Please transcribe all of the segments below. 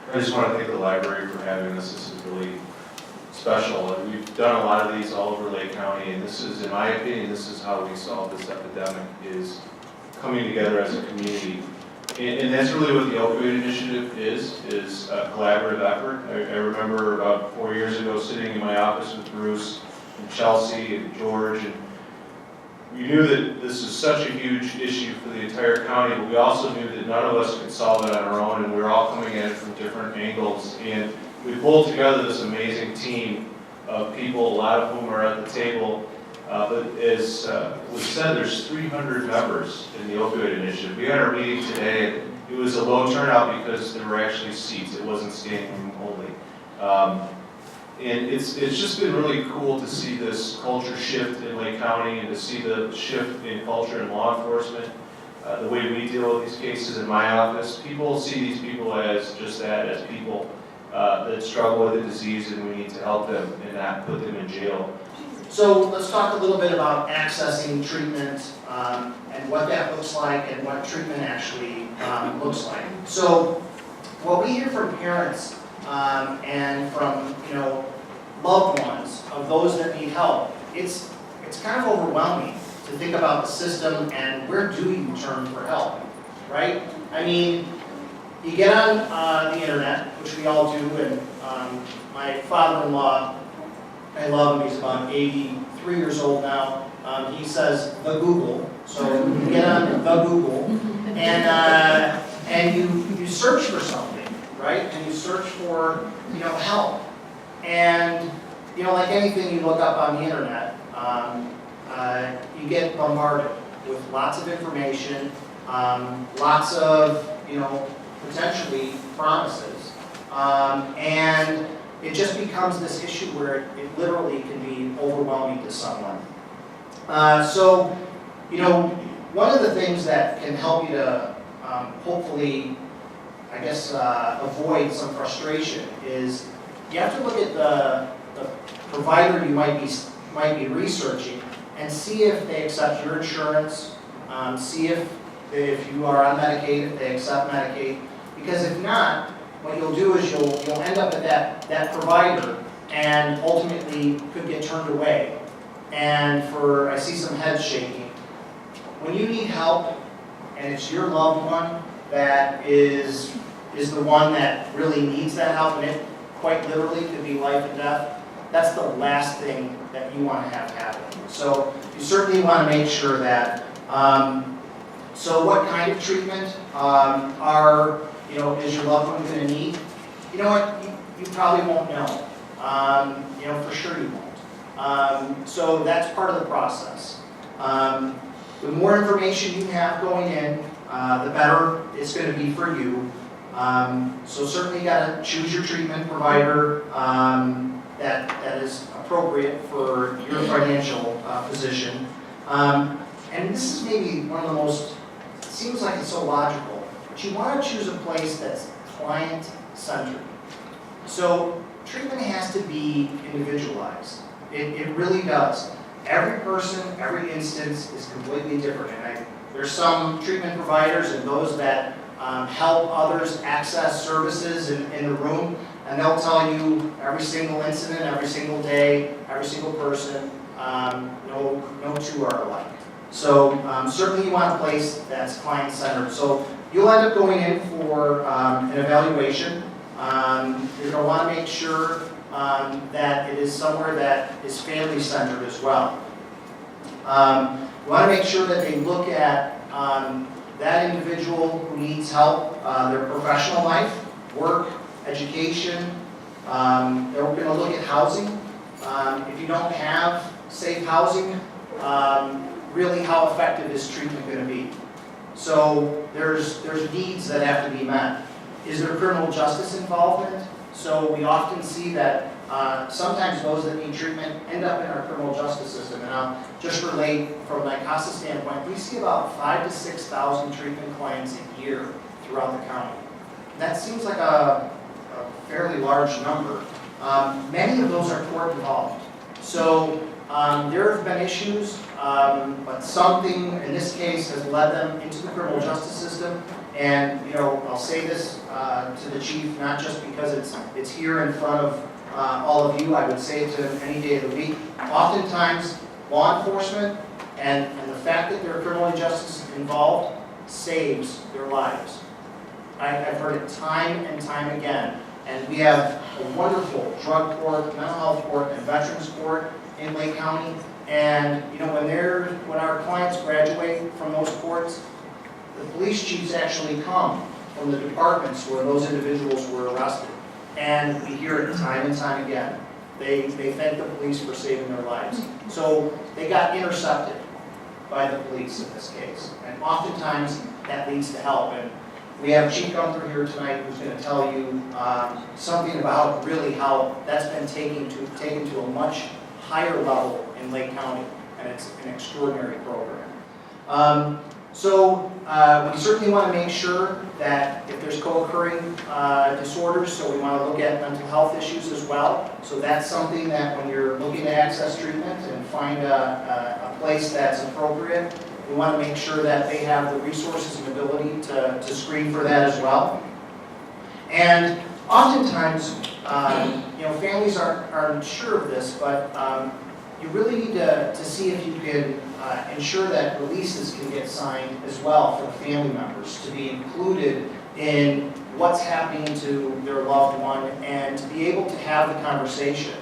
I just want to thank the library for having us. This is really special. And we've done a lot of these all over Lake County, and this is, in my opinion, this is how we solve this epidemic, is coming together as a community. And that's really what the Opioid Initiative is a collaborative effort. I remember about 4 years ago sitting in my office with Bruce and Chelsea and George, and we knew that this is such a huge issue for the entire county, but we also knew that none of us could solve it on our own, and we were all coming at it from different angles. And we pulled together this amazing team of people, a lot of whom are at the table. But as was said, there's 300 members in the Opioid Initiative. We had our meeting today. It was a low turnout because there were actually seats. It wasn't standing room only. And it's just been really cool to see this culture shift in Lake County and to see the shift in culture in law enforcement. The way we deal with these cases in my office, people see these people as just that, as people that struggle with a disease, and we need to help them and not put them in jail. So let's talk a little bit about accessing treatment and what that looks like and what treatment actually looks like. So what we hear from parents and from loved ones of those that need help, it's kind of overwhelming to think about the system and where do you turn for help, right? I mean, you get on the internet, which we all do, and my father-in-law, I love him, he's about 83 years old now. He says the Google, so you get on the Google and you search for something, right? And you search for help. And like anything you look up on the internet, you get bombarded with lots of information, lots of potentially promises, and it just becomes this issue where it literally can be overwhelming to someone. So, one of the things that can help you to hopefully, I guess, avoid some frustration is you have to look at the provider you might be researching and see if they accept your insurance, see if you are on Medicaid, if they accept Medicaid, because if not, what you'll do is you'll end up at that provider and ultimately could get turned away. And I see some heads shaking. When you need help and it's your loved one that is the one that really needs that help, and it quite literally could be life and death, that's the last thing that you want to have happen. So you certainly want to make sure that, so what kind of treatment is your loved one going to need? You know what, you probably won't know. For sure you won't. So that's part of the process. The more information you have going in, the better it's going to be for you. So certainly you got to choose your treatment provider that is appropriate for your financial position. And this is maybe one of the most, it seems like it's so logical, but you want to choose a place that's client-centered. So treatment has to be individualized. It really does. Every person, every instance is completely different. And there's some treatment providers and those that help others access services in the room, and they'll tell you every single incident, every single day, every single person, no two are alike. So certainly you want a place that's client-centered. So you'll end up going in for an evaluation. You're going to want to make sure that it is somewhere that is family-centered as well. You want to make sure that they look at that individual who needs help, their professional life, work, education. They're going to look at housing. If you don't have safe housing, really how effective is treatment going to be? So there's needs that have to be met. Is there criminal justice involvement? So we often see that sometimes those that need treatment end up in our criminal justice system. And I'll just relate from a Nicasa standpoint, we see about 5,000 to 6,000 treatment claims a year throughout the county. That seems like a fairly large number. Many of those are court involved. So there have been issues, but something in this case has led them into the criminal justice system, And, you know, I'll say this to the chief, not just because it's here in front of all of you, I would say it to him any day of the week. Oftentimes, law enforcement and the fact that they're criminal justice involved saves their lives. I've heard it time and time again. And we have a wonderful drug court, mental health court, and veterans court in Lake County. And, you know, when our clients graduate from those courts, the police chiefs actually come from the departments where those individuals were arrested. And we hear it time and time again. They thank the police for saving their lives. So they got intercepted by the police in this case. And oftentimes that leads to help. And we have Chief Guenther here tonight who's going to tell you something about really how that's been taken to a much higher level in Lake County. And it's an extraordinary program. So we certainly want to make sure that if there's co-occurring disorders, so we want to look at mental health issues as well. So that's something that when you're looking to access treatment and find a place that's appropriate, we want to make sure that they have the resources and ability to screen for that as well. And oftentimes, you know, families aren't sure of this, but you really need to see if you can ensure that releases can get signed as well for the family members to be included in what's happening to their loved one and to be able to have the conversation.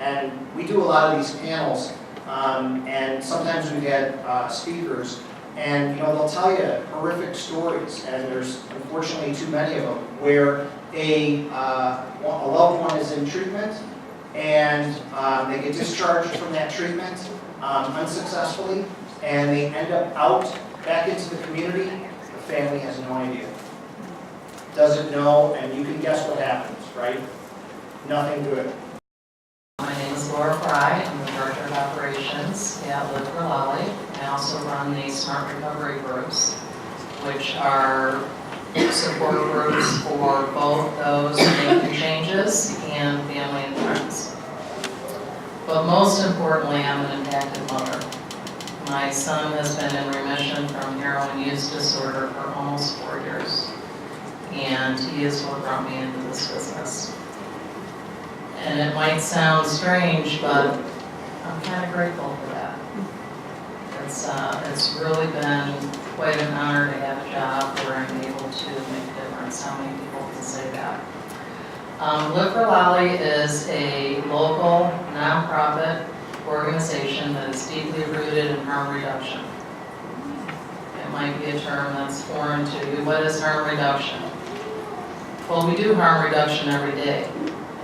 And we do a lot of these panels, and sometimes we've had speakers, and you know, they'll tell you horrific stories, and there's unfortunately too many of them, where a loved one is in treatment and they get discharged from that treatment unsuccessfully, and they end up out back into the community. The family has no idea, doesn't know, and you can guess what happens, right? Nothing good. My name is Laura Fry. I'm the Director of Operations at Live for Lolly. I also run the Smart Recovery Groups, which are support groups for both those making changes and family and friends. But most importantly, I'm an impacted mother. My son has been in remission from heroin use disorder for almost 4 years, and he is what brought me into this business. And it might sound strange, but I'm kind of grateful for that. It's really been quite an honor to have a job where I'm able to make a difference. How many people can say that? Live for Lolly is a local, nonprofit organization that is deeply rooted in harm reduction. It might be a term that's foreign to you. What is harm reduction? Well, we do harm reduction every day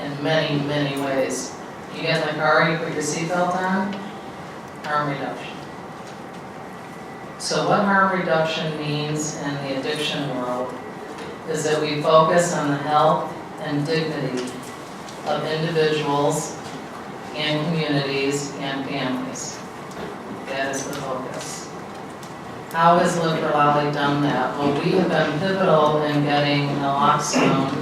in many, many ways. You get in the car, you put your seatbelt on, harm reduction. So what harm reduction means in the addiction world is that we focus on the health and dignity of individuals and communities and families. That is the focus. How has Live for Lolly done that? Well, we have been pivotal in getting naloxone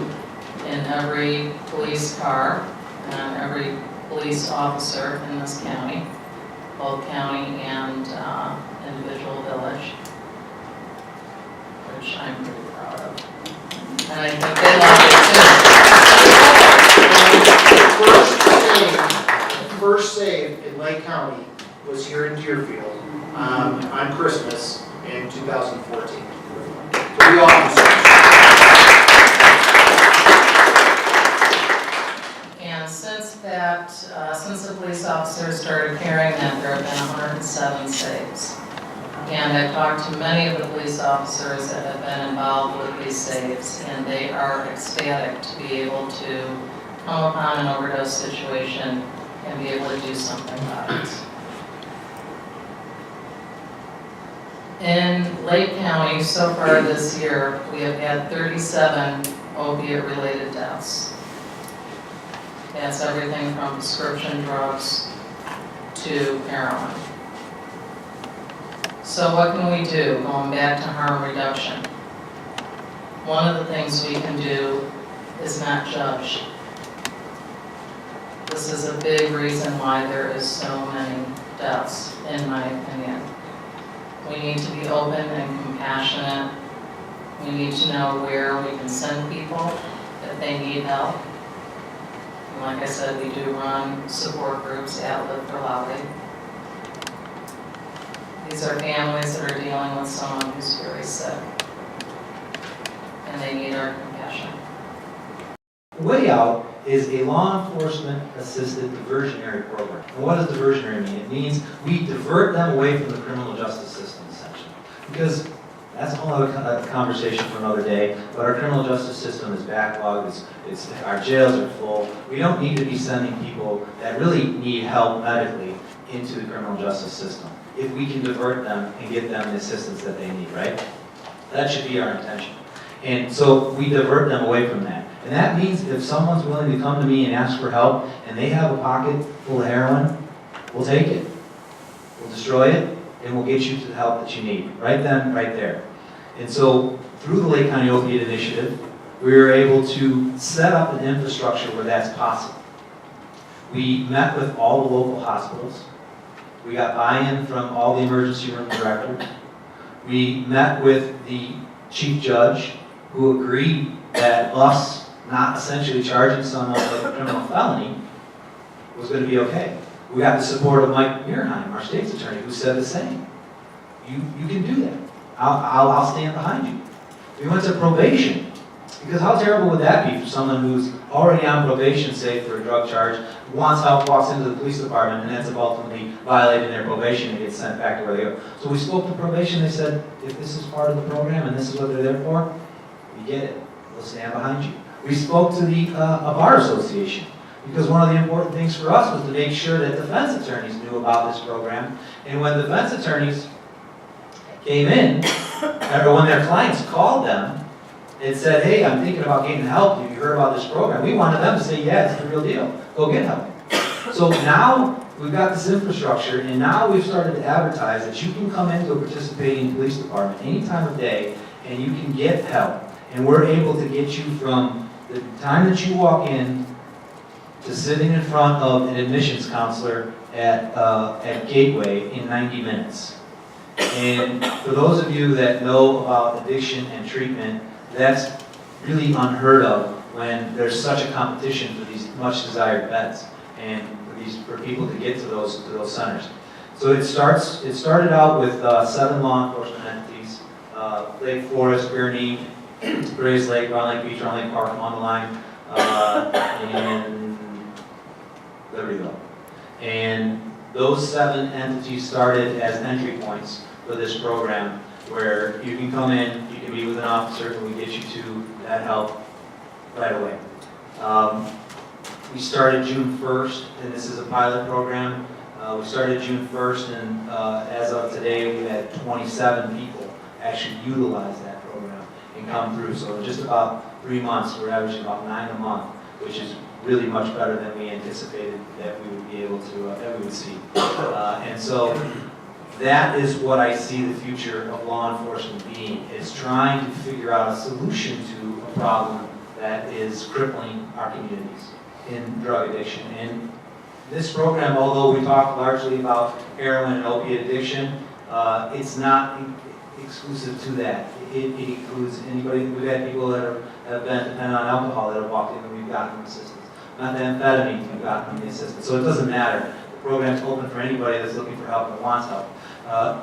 in every police car and every police officer in this county, both county and individual village, which I'm pretty proud of. And I think they love it too. The first save in Lake County was here in Deerfield on Christmas in 2014. So we all And since the police officers started carrying that, there have been 107 saves. And I've talked to many of the police officers that have been involved with these saves, and they are ecstatic to be able to come upon an overdose situation and be able to do something about it. In Lake County, so far this year, we have had 37 opiate-related deaths. That's everything from prescription drugs to heroin. So what can we do, going back to harm reduction? One of the things we can do is not judge. This is a big reason why there is so many deaths, in my opinion. We need to be open and compassionate We need to know where we can send people if they need help. And like I said, we do run support groups at Live for Lolly. These are families that are dealing with someone who's very sick, and they need our compassion. The way out is a law enforcement assisted diversionary program. And what does diversionary mean? It means we divert them away from the criminal justice system, essentially. Because that's a whole other conversation for another day, but our criminal justice system is backlogged, our jails are full. We don't need to be sending people that really need help medically into the criminal justice system if we can divert them and get them the assistance that they need, right? That should be our intention. And so we divert them away from that. And that means if someone's willing to come to me and ask for help and they have a pocket full of heroin, we'll take it. We'll destroy it and we'll get you to the help that you need. Right then, right there. And so through the Lake County Opioid Initiative, we were able to set up an infrastructure where that's possible. We met with all the local hospitals. We got buy-in from all the emergency room directors. We met with the chief judge who agreed that us not essentially charging someone with a criminal felony was going to be okay. We got the support of Mike Nerheim, our state's attorney, who said the same. You can do that. I'll stand behind you. We went to probation. Because how terrible would that be for someone who's already on probation, say, for a drug charge, wants help, walks into the police department, and ends up ultimately violating their probation and gets sent back to where they go. So we spoke to probation. They said, if this is part of the program and this is what they're there for, we get it. We'll stand behind you. We spoke to the Bar Association, because one of the important things for us was to make sure that defense attorneys knew about this program. And when defense attorneys came in, or when their clients called them and said, hey, I'm thinking about getting help, have you heard about this program? We wanted them to say, yeah, it's the real deal. Go get help. So now we've got this infrastructure, and now we've started to advertise that you can come into a participating police department any time of day, and you can get help. And we're able to get you from the time that you walk in to sitting in front of an admissions counselor at Gateway in 90 minutes. And for those of you that know about addiction and treatment, that's really unheard of when there's such a competition for these much desired beds and for people to get to those centers. So it started out with 7 law enforcement entities: Lake Forest, Gurney, Grays Lake, Round Lake Beach, Round Lake Park, Mundelein, and Libertyville. And those 7 entities started as entry points for this program, where you can come in, you can meet with an officer, and we get you to that help right away. We started June 1st, and this is a pilot program. We started June 1st, and as of today, we had 27 people actually utilize that program and come through. So in just about 3 months, we're averaging about 9 a month, which is really much better than we anticipated that we would be able to, that we would see. And so that is what I see the future of law enforcement being, is trying to figure out a solution to a problem that is crippling our communities in drug addiction. And this program, although we talk largely about heroin and opiate addiction, it's not exclusive to that. It includes anybody. We've had people that have been dependent on alcohol that have walked in and we've gotten them assistance. Methamphetamine, we've gotten them the assistance. So it doesn't matter. The program's open for anybody that's looking for help and wants help.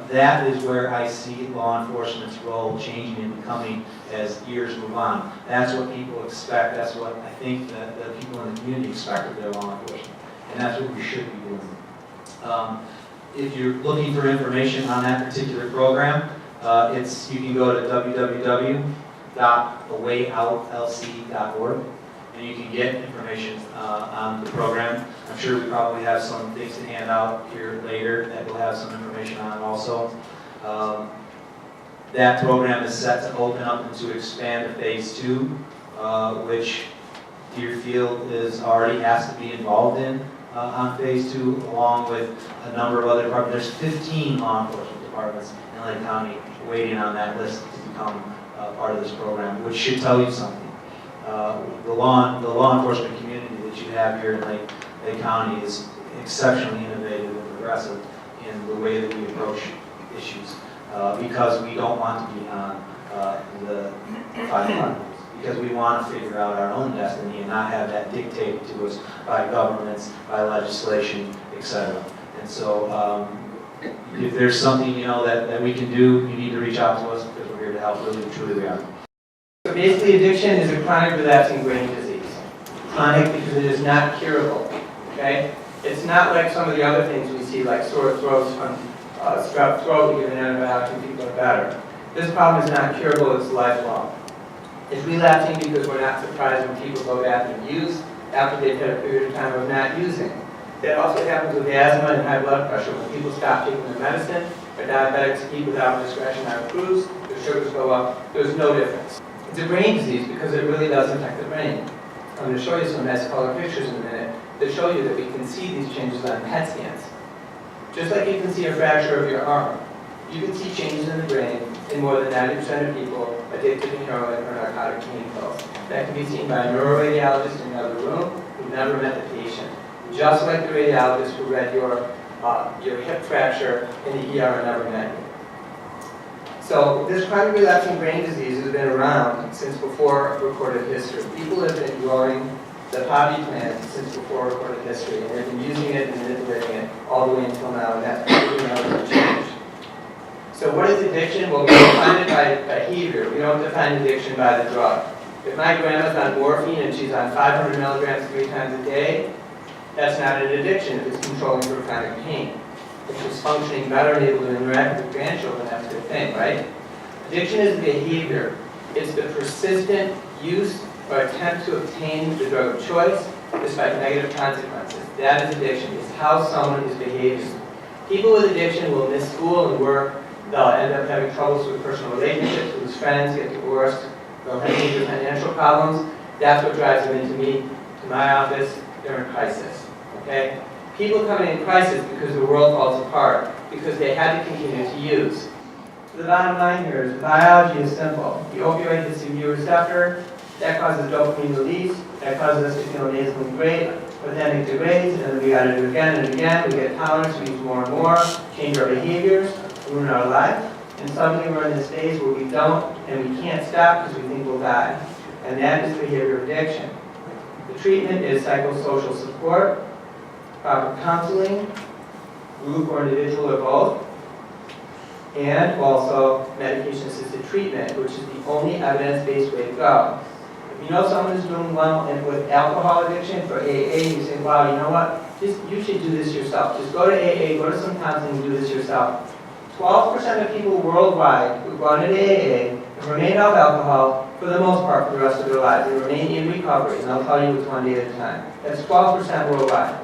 That is where I see law enforcement's role changing and becoming as years move on. That's what people expect. That's what I think that the people in the community expect of their law enforcement. And that's what we should be doing. If you're looking for information on that particular program, you can go to www.thewayoutlc.org, and you can get information on the program. I'm sure we probably have some things to hand out here later that we'll have some information on also. That program is set to open up and to expand to phase 2, which Deerfield already has to be involved in on phase 2, along with a number of other departments. There's 15 law enforcement departments in Lake County waiting on that list to become part of this program, which should tell you something. The law enforcement community that you have here in Lake County is exceptionally innovative and progressive in the way that we approach issues, because we don't want to be on the 5 partners, because we want to figure out our own destiny and not have that dictated to us by governments, by legislation, etc. And so if there's something, you know, that we can do, you need to reach out to us because we're here to help. Really, truly, we are. So basically, addiction is a chronic relapsing brain disease. Chronic because it is not curable, okay? It's not like some of the other things we see, like sore throats from strep throat, we give an antibiotic and people are better. This problem is not curable, it's lifelong. It's relapsing because we're not surprised when people go back and use after they've had a period of time of not using. That also happens with asthma and high blood pressure. When people stop taking their medicine, or diabetics eat without discretion on foods, their sugars go up, there's no difference. It's a brain disease because it really does affect the brain. I'm going to show you some nice color pictures in a minute that show you that we can see these changes on PET scans. Just like you can see a fracture of your arm, you can see changes in the brain in more than 90% of people addicted to heroin or narcotic pain pills. That can be seen by a neuroradiologist in another room who never met the patient. Just like the radiologist who read your hip fracture in the ER and never met you. So this chronic relapsing brain disease has been around since before recorded history. People have been growing the poppy plant since before recorded history, and they've been using it and manipulating it all the way until now, and that's probably not going to change. So what is addiction? Well, we define it by behavior. We don't define addiction by the drug. If my grandma's on morphine and she's on 500 milligrams 3 times a day, that's not an addiction if it's controlling her chronic pain. If she's functioning better and able to interact with grandchildren, that's a good thing, right? Addiction is behavior. It's the persistent use or attempt to obtain the drug of choice despite negative consequences. That is addiction. It's how someone is behaving. People with addiction will miss school and work. They'll end up having troubles with personal relationships, lose friends, get divorced. They'll have major financial problems. That's what drives them into me, to my office. They're in crisis. Okay? People coming in crisis because the world falls apart, because they had to continue to use. So the bottom line here is the biology is simple. The opioid hits the mu receptor. That causes dopamine release. That causes us to feel nasally great. But then it degrades, and then we got to do it again and again. We get tolerance, we use more and more, change our behaviors, ruin our life. And suddenly we're in this phase where we don't, and we can't stop because we think we'll die. And that is behavior addiction. The treatment is psychosocial support, proper counseling, group or individual or both, and also medication-assisted treatment, which is the only evidence-based way to go. If you know someone is doing well with alcohol addiction for AA, you say, wow, you know what, you should do this yourself. Just go to AA, go to some counseling and do this yourself. 12% of people worldwide who've gone into AA and remain off alcohol for the most part for the rest of their lives. They remain in recovery, and I'll tell you it's 1 day at a time. That's 12% worldwide.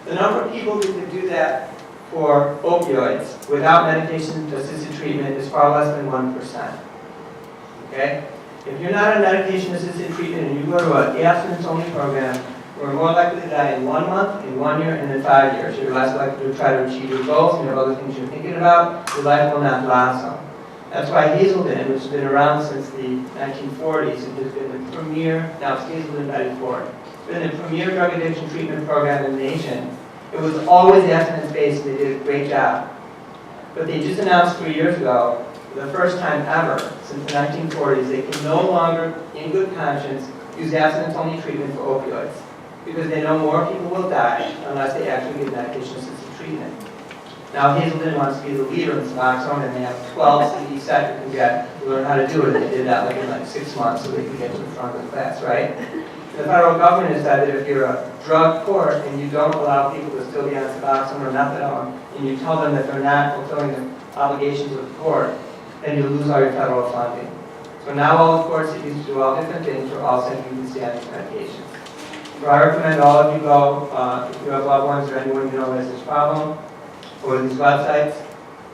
The number of people who could do that for opioids without medication-assisted treatment is far less than 1%. Okay? If you're not on medication-assisted treatment and you go to an abstinence-only program, you're more likely to die in 1 month, in 1 year, and in 5 years. You're less likely to try to achieve your goals, and you have other things you're thinking about. Your life will not blossom. That's why Hazelden, which has been around since the 1940s, and has been the premier, now it's Hazelden by Ford, been the premier drug addiction treatment program in the nation. It was always abstinence-based, and they did a great job. But they just announced 3 years ago, for the first time ever since the 1940s, they can no longer, in good conscience, use abstinence-only treatment for opioids, because they know more people will die unless they actually get medication-assisted treatment. Now Hazelden wants to be the leader in Suboxone, and they have 12 CE set you can get to learn how to do it. They did that in 6 months so they could get to the front of the class, right? The federal government has said that if you're a drug court and you don't allow people to still be on Suboxone or methadone, and you tell them that they're not fulfilling the obligations of the court, then you lose all your federal funding. So now all the courts that used to do all different things are all saying you can stay on these medications. So I recommend all of you go, if you have loved ones or anyone you know who has this problem, go to these websites,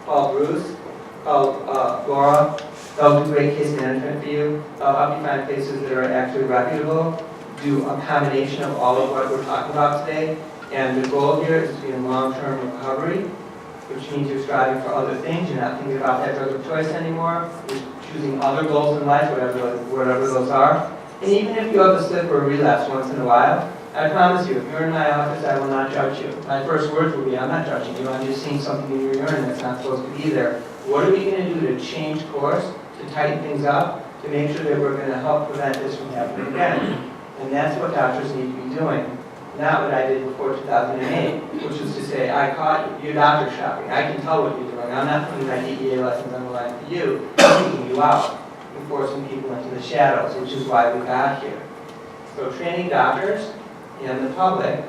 call Bruce, call Laura. They'll do great case management for you. They'll help you find places that are actually reputable, do a combination of all of what we're talking about today. And the goal here is to be in long-term recovery, which means you're striving for other things. You're not thinking about that drug of choice anymore. You're choosing other goals in life, whatever those are. And even if you have a slip or a relapse once in a while, I promise you, if you're in my office, I will not judge you. My first words will be, I'm not judging you. I'm just seeing something in your urine that's not supposed to be there. What are we going to do to change course, to tighten things up, to make sure that we're going to help prevent this from happening again. And that's what doctors need to be doing, not what I did before 2008, which was to say, I caught you doctor shopping. I can tell what you're doing. I'm not putting my DEA lessons on the line for you. I'm taking you out and forcing people into the shadows, which is why we got here. So training doctors and the public,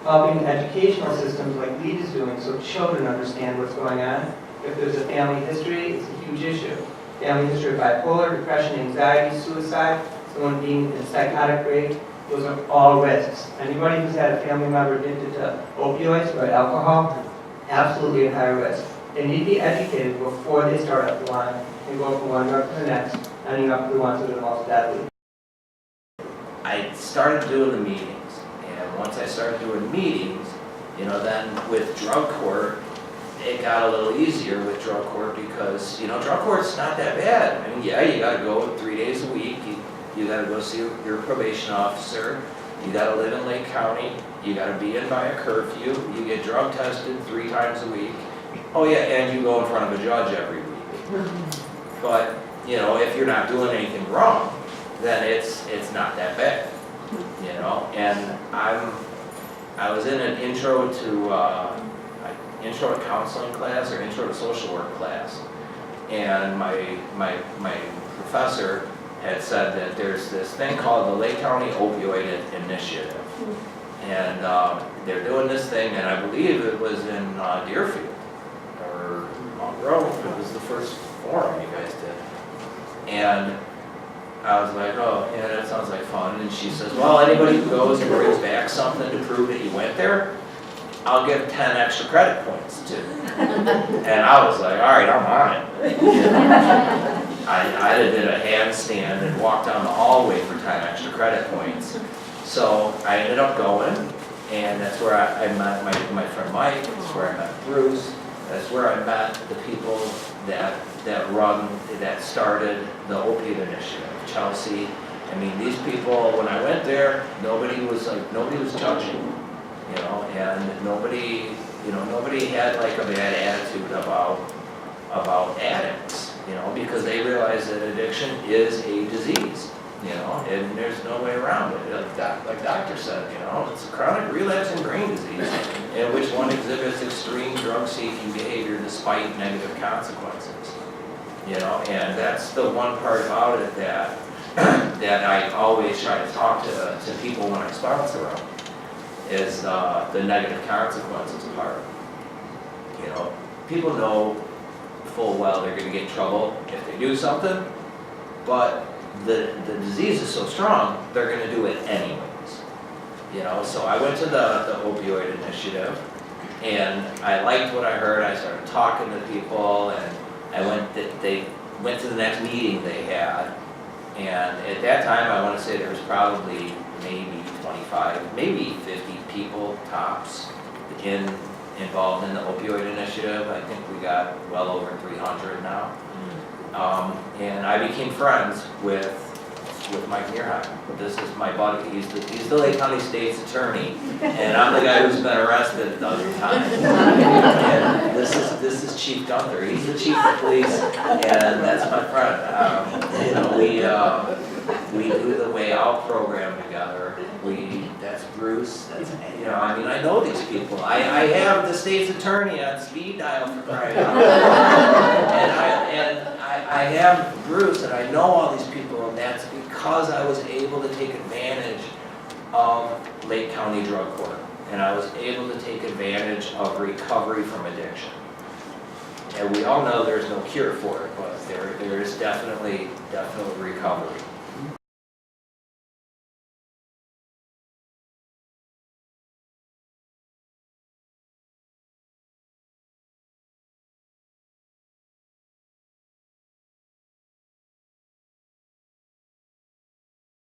helping educational systems like LEAD is doing so children understand what's going on. If there's a family history, it's a huge issue. Family history of bipolar, depression, anxiety, suicide, someone being in psychotic break, those are all risks. Anybody who's had a family member addicted to opioids or alcohol, absolutely at high risk. They need to be educated before they start up the line and go from one drug to the next, ending up with the ones that are the most deadly. I started doing the meetings, and once I started doing meetings, then with drug court, it got a little easier with drug court because, drug court's not that bad. I mean, yeah, you gotta go 3 days a week, you gotta go see your probation officer, you gotta live in Lake County, you gotta be in by a curfew, you get drug tested 3 times a week. Oh yeah, and you go in front of a judge every week. But, if you're not doing anything wrong, then it's not that bad, and I was in an intro to counseling class or intro to social work class, and my professor had said that there's this thing called the Lake County Opioid Initiative, and they're doing this thing, and I believe it was in Deerfield or Monroe. It was the first forum you guys did, and I was like, oh, yeah, that sounds like fun. And she says, well, anybody who goes and brings back something to prove that you went there, I'll give 10 extra credit points to. And I was like, all right, I'm on it. I did a handstand and walked down the hallway for 10 extra credit points. So I ended up going, and that's where I met my friend Mike, that's where I met Bruce, that's where I met the people that started the Opioid Initiative. Chelsea. I mean, these people, when I went there, nobody was judging, and nobody had like a bad attitude about addicts, because they realize that addiction is a disease, and there's no way around it. Like doctor said, it's a chronic relapsing brain disease in which one exhibits extreme drug-seeking behavior despite negative consequences. And that's the one part about it that I always try to talk to people when I sponsor them, is the negative consequences part. People know full well they're going to get in trouble if they do something, but the disease is so strong, they're going to do it anyways. So I went to the Opioid Initiative, and I liked what I heard. I started talking to people, and they went to the next meeting they had, and at that time I want to say there was probably maybe 25, maybe 50 people tops involved in the opioid initiative. I think we got well over 300 now. And I became friends with Mike Nerheim. This is my buddy. He's the Lake County State's attorney, and I'm the guy who's been arrested a dozen times. And this is Chief Guenther. He's the chief of police, and that's my friend. We do the Way Out program together. That's Bruce. I know these people. I have the state's attorney on speed dial for crying out loud. And I have Bruce, and I know all these people, and that's because I was able to take advantage of Lake County Drug Court, and I was able to take advantage of recovery from addiction. And we all know there's no cure for it, but there is definitely recovery.